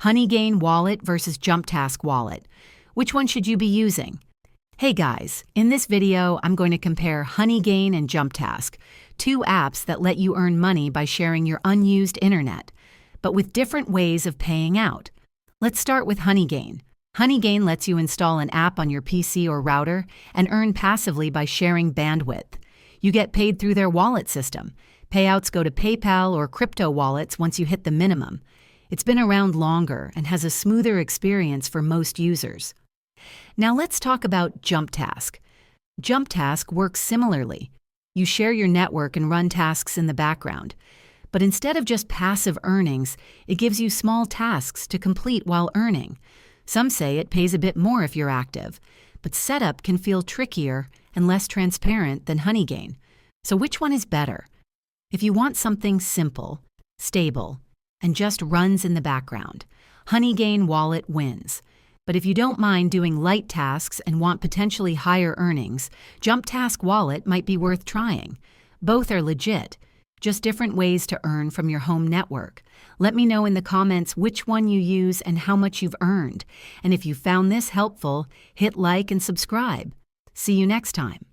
Honeygain wallet versus Jumptask wallet. Which one should you be using? Hey guys, in this video, I'm going to compare Honeygain and Jumptask, two apps that let you earn money by sharing your unused internet, but with different ways of paying out. Let's start with Honeygain. Honeygain lets you install an app on your PC or router and earn passively by sharing bandwidth. You get paid through their wallet system. Payouts go to PayPal or crypto wallets once you hit the minimum. It's been around longer and has a smoother experience for most users. Now let's talk about Jumptask. Jumptask works similarly. You share your network and run tasks in the background. But instead of just passive earnings, it gives you small tasks to complete while earning. Some say it pays a bit more if you're active, but setup can feel trickier and less transparent than Honeygain. So which one is better? If you want something simple, stable, and just runs in the background, Honeygain wallet wins. But if you don't mind doing light tasks and want potentially higher earnings, Jumptask wallet might be worth trying. Both are legit, just different ways to earn from your home network. Let me know in the comments which one you use and how much you've earned. And if you found this helpful, hit like and subscribe. See you next time.